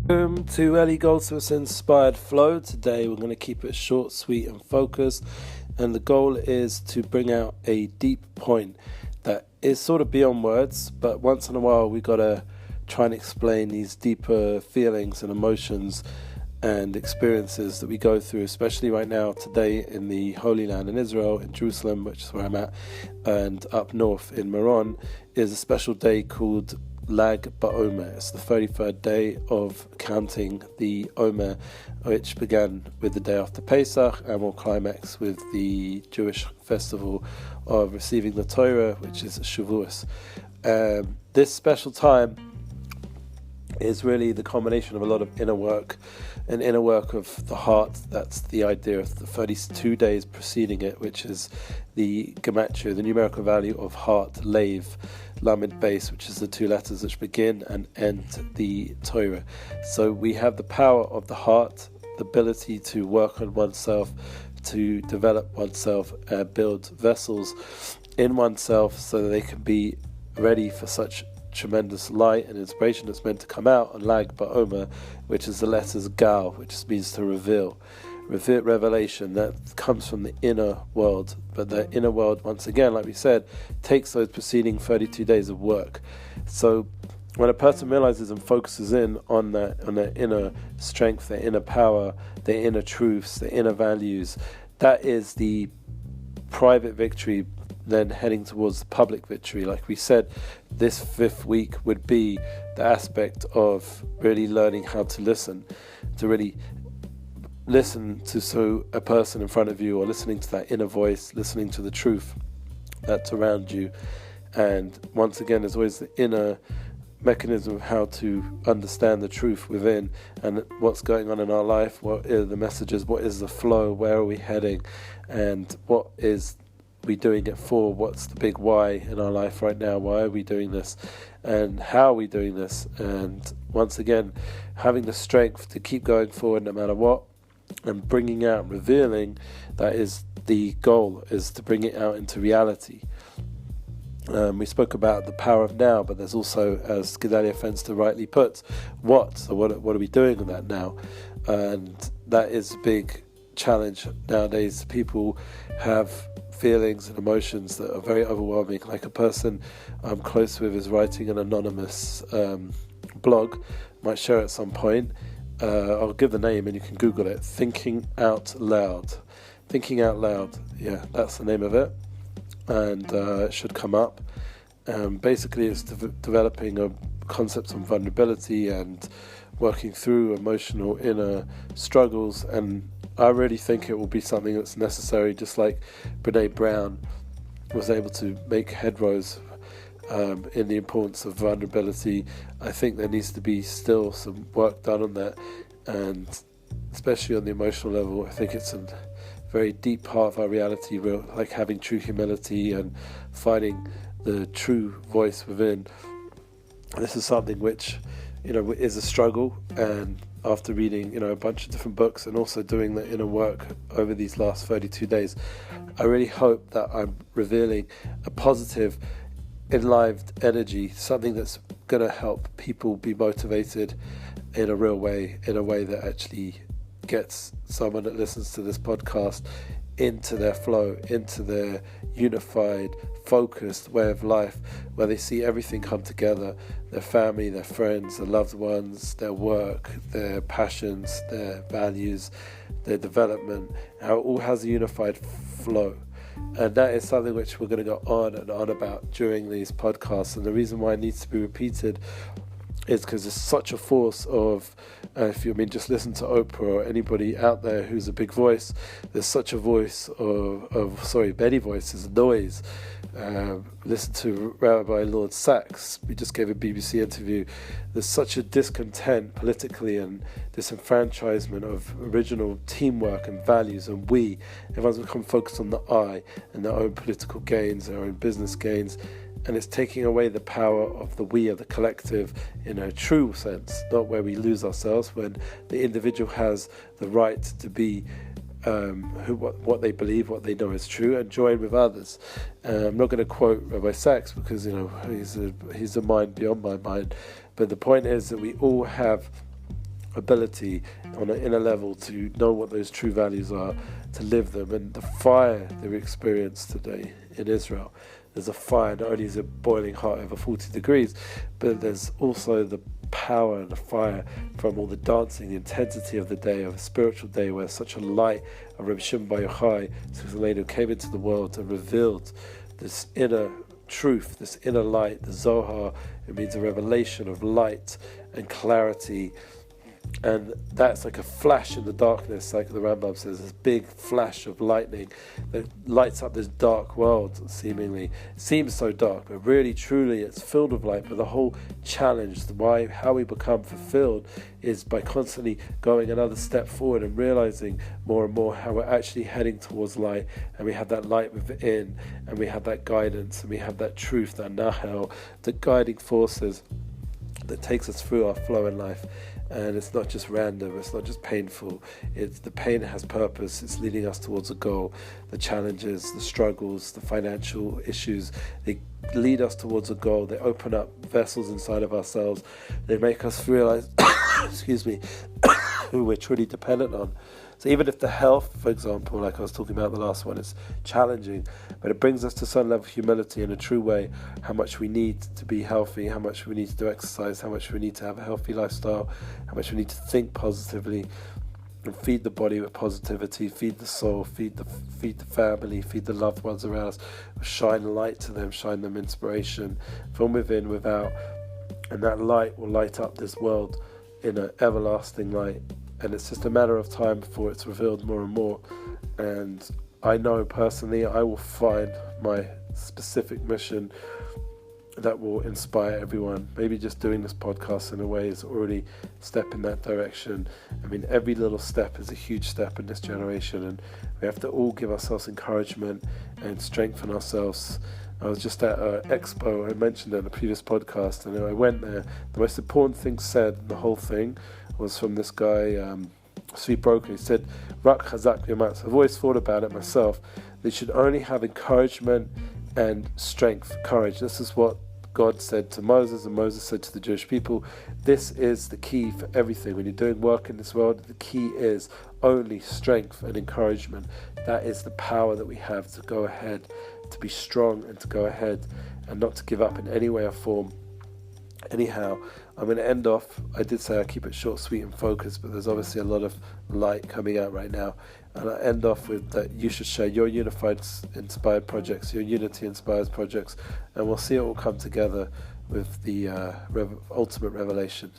Welcome to Ellie Goldsmith's Inspired Flow. Today we're going to keep it short, sweet and focused, and the goal is to bring out a deep point that is sort of beyond words, but once in a while we got to try and explain these deeper feelings and emotions and experiences that we go through, especially right now today in the Holy Land in Israel, in Jerusalem, which is where I'm at, and up north in Meron is a special day called Lag BaOmer. It's the 33rd day of counting the Omer, which began with the day after Pesach and will climax with the Jewish festival of receiving the Torah, which is Shavuos. This special time is really the combination of a lot of inner work, an inner work of the heart. That's the idea of the 32 days preceding it, which is the gematria, the numerical value of heart, Lev, Lamed Base, which is the two letters which begin and end the Torah. So we have the power of the heart, the ability to work on oneself, to develop oneself, build vessels in oneself so that they can be ready for such tremendous light and inspiration that's meant to come out on Lag BaOmer, which is the letters Gal, which means to reveal. Revelation that comes from the inner world, but the inner world, once again, like we said, takes those preceding 32 days of work. So when a person realizes and focuses in on their inner strength, their inner power, their inner truths, their inner values, that is the private victory then heading towards the public victory. Like we said, this fifth week would be the aspect of really learning how to listen, to really listen to a person in front of you, or listening to that inner voice, listening to the truth that's around you. And once again, there's always the inner mechanism of how to understand the truth within and what's going on in our life, what are the messages, what is the flow, where are we heading, and what is we doing it for, what's the big why in our life right now, why are we doing this, and how are we doing this. And once again, having the strength to keep going forward no matter what, and bringing out, revealing, that is the goal, is to bring it out into reality. We spoke about the power of now, but there's also, as Gedalia Fenster rightly puts, what? So what are we doing with that now? And that is a big challenge nowadays. People have feelings and emotions that are very overwhelming. Like a person I'm close with is writing an anonymous blog, might share at some point. I'll give the name and you can Google it. Thinking Out Loud. Thinking Out Loud. Yeah, that's the name of it. And it should come up. Basically, it's developing a concept on vulnerability and working through emotional inner struggles. And I really think it will be something that's necessary, just like Brene Brown was able to make headrows in the importance of vulnerability. I think there needs to be still some work done on that, and especially on the emotional level. I think it's a very deep part of our reality, like having true humility and finding the true voice within. This is something which, is a struggle, and after reading, a bunch of different books and also doing the inner work over these last 32 days, I really hope that I'm revealing a positive, enlivened energy, something that's going to help people be motivated in a real way, in a way that actually gets someone that listens to this podcast into their flow, into their unified, focused way of life, where they see everything come together, their family, their friends, their loved ones, their work, their passions, their values, their development, how it all has a unified flow. And that is something which we're going to go on and on about during these podcasts. And the reason why it needs to be repeated is because there's such a force of, just listen to Oprah or anybody out there who's a big voice, there's such a voice Betty voice is noise. Listen to Rabbi Lord Sachs, we just gave a BBC interview. There's such a discontent politically and disenfranchisement of original teamwork and values, and everyone's become focused on the I and their own political gains, their own business gains. And it's taking away the power of the we, of the collective, in a true sense, not where we lose ourselves, when the individual has the right to be what they believe, what they know is true, and join with others. I'm not going to quote Rabbi Sachs because he's a mind beyond my mind, but the point is that we all have ability on an inner level to know what those true values are, to live them. And the fire that we experience today in Israel, there's a fire. Not only is it boiling hot over 40 degrees, but there's also the power and the fire from all the dancing, the intensity of the day, of a spiritual day where such a light of Reb Shimon Bar Yochai, who came into the world and revealed this inner truth, this inner light, the Zohar. It means a revelation of light and clarity, and that's like a flash in the darkness, like the Rambam says, this big flash of lightning that lights up this dark world. Seemingly, it seems so dark, but really, truly, it's filled with light. But the whole challenge, how we become fulfilled, is by constantly going another step forward and realizing more and more how we're actually heading towards light, and we have that light within, and we have that guidance, and we have that truth, that nahel, the guiding forces that takes us through our flow in life. And it's not just random, it's not just painful. It's the pain has purpose, it's leading us towards a goal. The challenges, the struggles, the financial issues, they lead us towards a goal. They open up vessels inside of ourselves. They make us realize who we're truly dependent on. So even if the health, for example, like I was talking about the last one, is challenging, but it brings us to some level of humility in a true way, how much we need to be healthy, how much we need to do exercise, how much we need to have a healthy lifestyle, how much we need to think positively and feed the body with positivity, feed the soul, feed the family, feed the loved ones around us, shine light to them, shine them inspiration from within, without, and that light will light up this world in an everlasting light. And it's just a matter of time before it's revealed more and more. And I know personally I will find my specific mission that will inspire everyone. Maybe just doing this podcast in a way is already a step in that direction. I mean, every little step is a huge step in this generation, and we have to all give ourselves encouragement and strengthen ourselves. I was just at an expo, I mentioned it in the previous podcast, and I went there. The most important thing said in the whole thing was from this guy, Svi Broker. He said, Rak Chazak V'Yamatz. I've always thought about it myself. They should only have encouragement and strength, courage. This is what God said to Moses, and Moses said to the Jewish people. This is the key for everything. When you're doing work in this world, the key is only strength and encouragement. That is the power that we have to go ahead, to be strong and to go ahead and not to give up in any way or form. Anyhow, I'm going to end off. I did say I keep it short, sweet and focused, but there's obviously a lot of light coming out right now. And I end off with that you should share your unified inspired projects, your unity inspired projects, and we'll see it all come together with the ultimate revelation.